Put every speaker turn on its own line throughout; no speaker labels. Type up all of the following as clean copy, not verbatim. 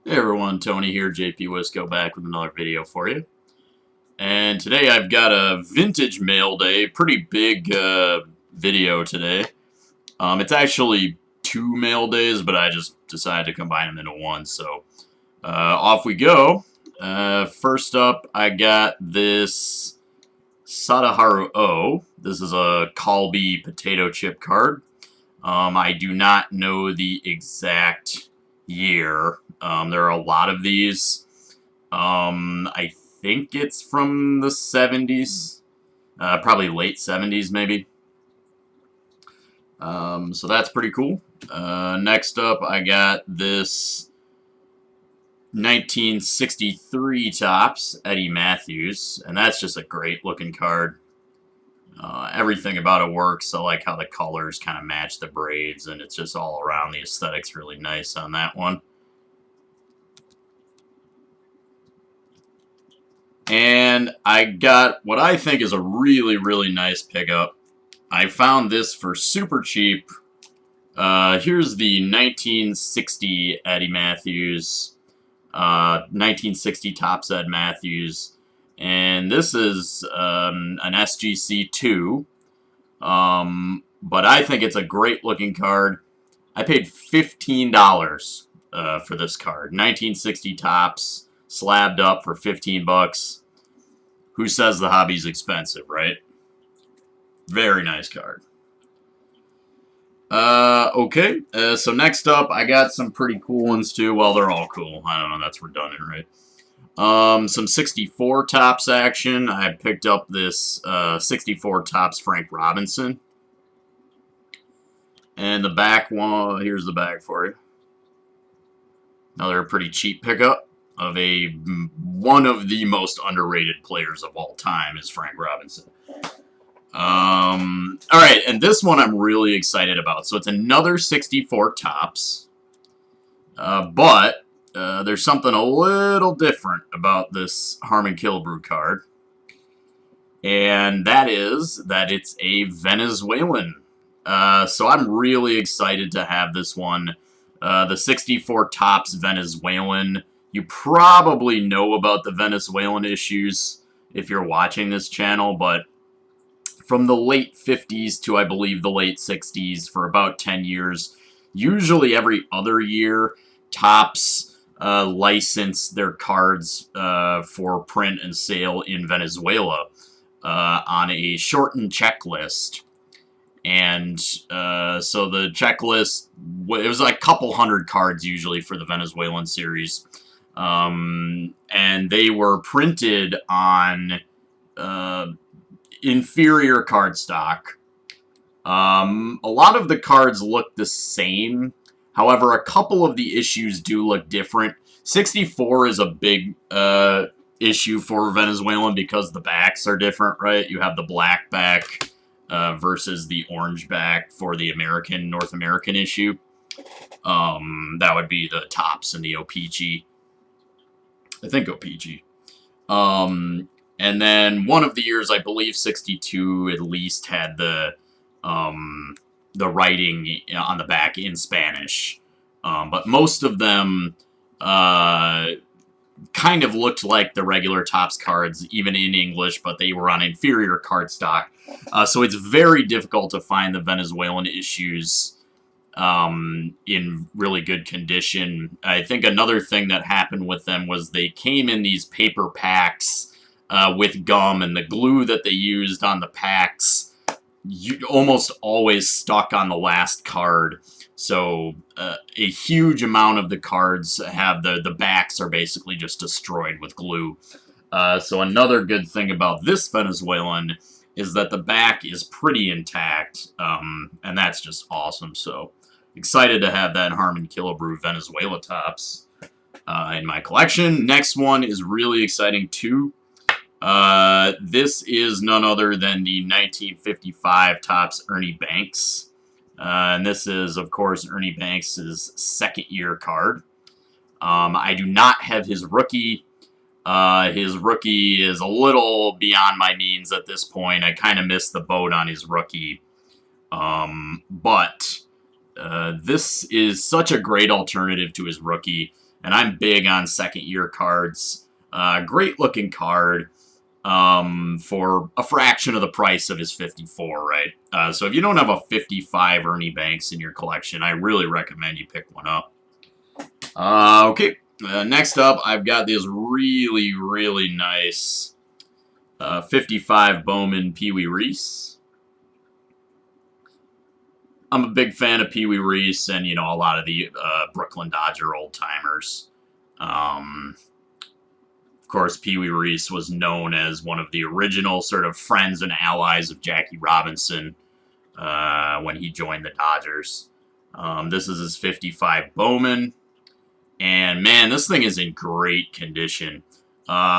Hey everyone, Tony here, JP Wisco back with another video for you. And today I've got a vintage mail day, pretty big video today. It's actually two mail days, but I just decided to combine them into one, so off we go. First up, I got this Sadaharu O. This is a Colby potato chip card. I do not know the exact year. There are a lot of these. I think it's from the 70s, probably late 70s maybe. So that's pretty cool. Next up, I got this 1963 Topps Eddie Mathews, and that's just a great looking card. Everything about it works. I like how the colors kind of match the braids, and it's just all around the aesthetic's really nice on that one. And I got what I think is a really, really nice pickup. I found this for super cheap. Here's the 1960 Eddie Mathews, 1960 Topps Ed Mathews. And this is an SGC2. But I think it's a great looking card. I paid $15 for this card. 1960 Topps, slabbed up for 15 bucks. Who says the hobby's expensive, right? Very nice card. Okay. So next up, I got some pretty cool ones too. Well, they're all cool. I don't know. That's redundant, right? Some 64 Topps action. I picked up this 64 Topps Frank Robinson. And the back one, here's the bag for you. Another pretty cheap pickup of one of the most underrated players of all time is Frank Robinson. All right, and this one I'm really excited about. So it's another 64 Topps, but there's something a little different about this Harmon Killebrew card, and that is that it's a Venezuelan. So I'm really excited to have this one. The 64 Topps Venezuelan. You probably know about the Venezuelan issues if you're watching this channel, but from the late 50s to, I believe, the late 60s for about 10 years, usually every other year, Topps license their cards for print and sale in Venezuela on a shortened checklist. And so the checklist, it was like a couple hundred cards usually for the Venezuelan series. And they were printed on inferior cardstock. A lot of the cards look the same. However, a couple of the issues do look different. 64 is a big issue for Venezuelan because the backs are different, right? You have the black back versus the orange back for the North American issue. That would be the Topps and the O-Pee-Chee. I think O-Pee-Chee. And then one of the years, I believe 62 at least, had the writing on the back in Spanish. But most of them kind of looked like the regular Topps cards, even in English, but they were on inferior cardstock. So it's very difficult to find the Venezuelan issues in really good condition. I think another thing that happened with them was they came in these paper packs with gum, and the glue that they used on the packs almost always stuck on the last card. So a huge amount of the cards have the backs are basically just destroyed with glue. So another good thing about this Venezuelan is that the back is pretty intact, and that's just awesome. So excited to have that Harmon Killebrew Venezuela Topps in my collection. Next one is really exciting too. This is none other than the 1955 Topps Ernie Banks. And this is, of course, Ernie Banks' second-year card. I do not have his rookie. His rookie is a little beyond my means at this point. I kind of missed the boat on his rookie. But this is such a great alternative to his rookie. and I'm big on second-year cards. Great-looking card for a fraction of the price of his 54, right? So if you don't have a 55 Ernie Banks in your collection, I really recommend you pick one up. Okay, next up, I've got this really, really nice 55 Bowman Pee Wee Reese. I'm a big fan of Pee Wee Reese and, you know, a lot of the Brooklyn Dodger old-timers. Of course, Pee Wee Reese was known as one of the original sort of friends and allies of Jackie Robinson when he joined the Dodgers. This is his 55 Bowman. And, man, this thing is in great condition.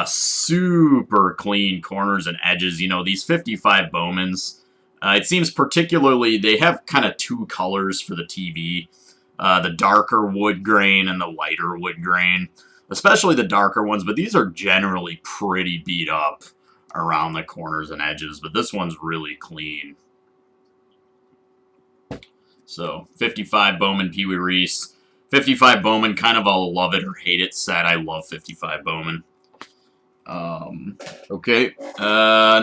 Super clean corners and edges. You know, these 55 Bowmans, it seems particularly, they have kind of two colors for the TV. The darker wood grain and the lighter wood grain. Especially the darker ones, but these are generally pretty beat up around the corners and edges. But this one's really clean. So, 55 Bowman Pee Wee Reese. 55 Bowman, kind of a love it or hate it set. I love 55 Bowman. Okay.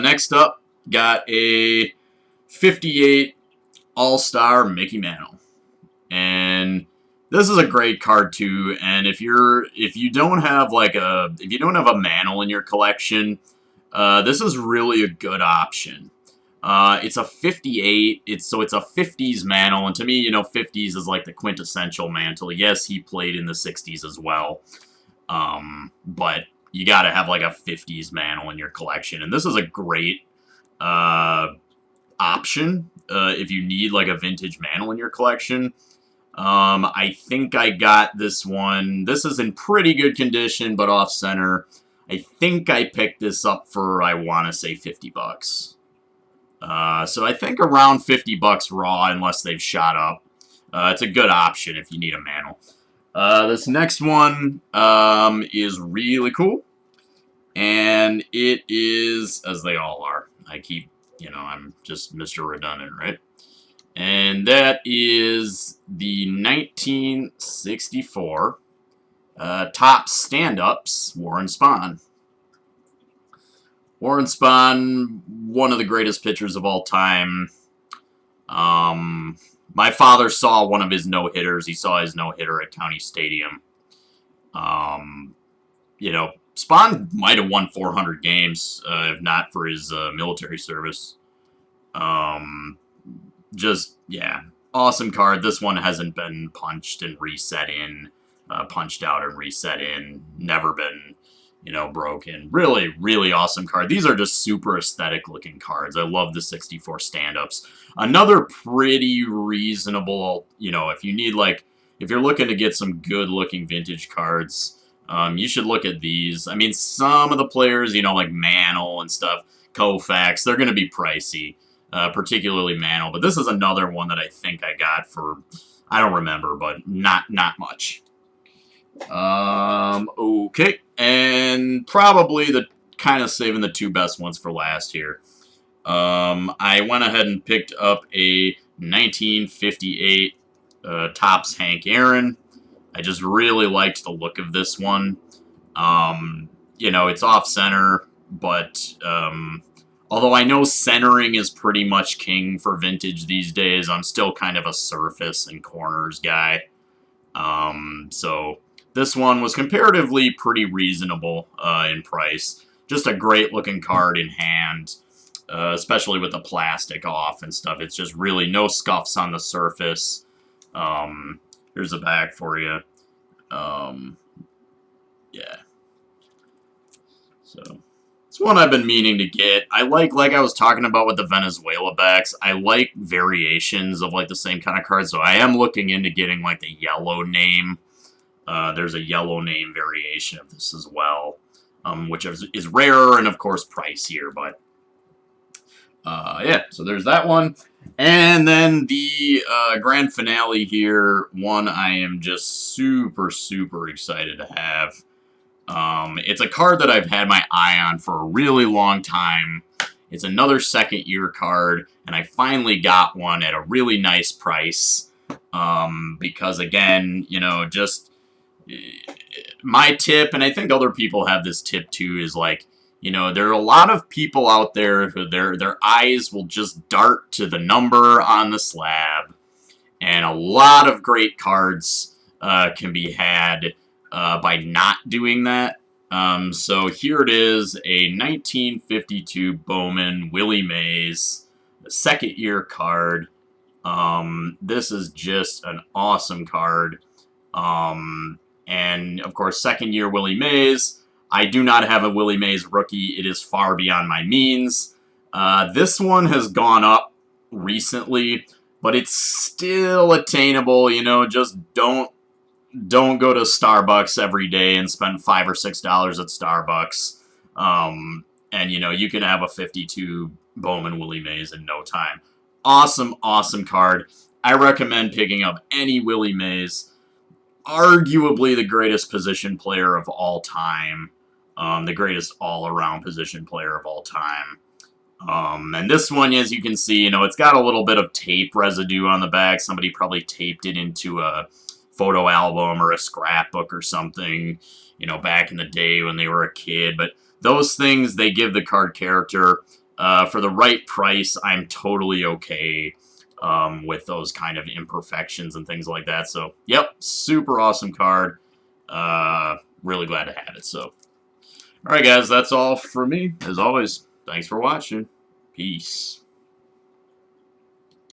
Next up, got a 58 All-Star Mickey Mantle. And this is a great card too. And if you don't have a Mantle in your collection, this is really a good option. It's a 58. It's a 50s Mantle, and to me, you know, 50s is like the quintessential Mantle. Yes, he played in the 60s as well, but you got to have like a 50s Mantle in your collection, and this is a great option if you need like a vintage Mantle in your collection. I think I got this one. This is in pretty good condition, but off center. I think I picked this up for, I want to say, $50. So I think around $50 raw, unless they've shot up. It's a good option if you need a Mantle. This next one is really cool. And it is, as they all are. I'm just Mr. Redundant, right? And that is the 1964 Top Stand-Ups Warren Spahn. Warren Spahn, one of the greatest pitchers of all time. My father saw one of his no-hitters. He saw his no-hitter at County Stadium. You know, Spahn might have won 400 games, if not for his military service. Yeah, awesome card. This one hasn't been punched and reset in, punched out and reset in. Never been, you know, broken. Really, really awesome card. These are just super aesthetic looking cards. I love the 64 stand-ups. Another pretty reasonable, you know, if you're looking to get some good looking vintage cards, you should look at these. I mean, some of the players, you know, like Mantle and stuff, Koufax, they're going to be pricey, particularly Mantle. But this is another one that I think I got for, I don't remember, but not much. Okay, and probably the kind of saving the two best ones for last here. I went ahead and picked up a 1958 Topps Hank Aaron. I just really liked the look of this one. You know, it's off center, but although I know centering is pretty much king for vintage these days, I'm still kind of a surface and corners guy. So this one was comparatively pretty reasonable in price. Just a great looking card in hand, especially with the plastic off and stuff. It's just really no scuffs on the surface. Here's the back for you. Yeah. So it's one I've been meaning to get. I like I was talking about with the Venezuela backs, I like variations of like the same kind of cards. So I am looking into getting like the yellow name. There's a yellow name variation of this as well, which is rarer and of course pricier, but yeah, so there's that one. And then the grand finale here, one I am just super, super excited to have. It's a card that I've had my eye on for a really long time. It's another second year card, and I finally got one at a really nice price. Because again, you know, just my tip, and I think other people have this tip too, is like, you know, there are a lot of people out there who their eyes will just dart to the number on the slab, and a lot of great cards can be had by not doing that. So here it is, a 1952 Bowman Willie Mays, second year card. This is just an awesome card. And of course, second year Willie Mays. I do not have a Willie Mays rookie. It is far beyond my means. This one has gone up recently, but it's still attainable. You know, just don't go to Starbucks every day and spend $5 or $6 at Starbucks. And you know, you can have a 52 Bowman Willie Mays in no time. Awesome, awesome card. I recommend picking up any Willie Mays. Arguably the greatest position player of all time. The greatest all-around position player of all time. And this one, as you can see, you know, it's got a little bit of tape residue on the back. Somebody probably taped it into a photo album or a scrapbook or something, you know, back in the day when they were a kid. But those things, they give the card character. For the right price, I'm totally okay with those kind of imperfections and things like that. So, yep, super awesome card. Really glad to have it. So, all right, guys, that's all for me. As always, thanks for watching. Peace.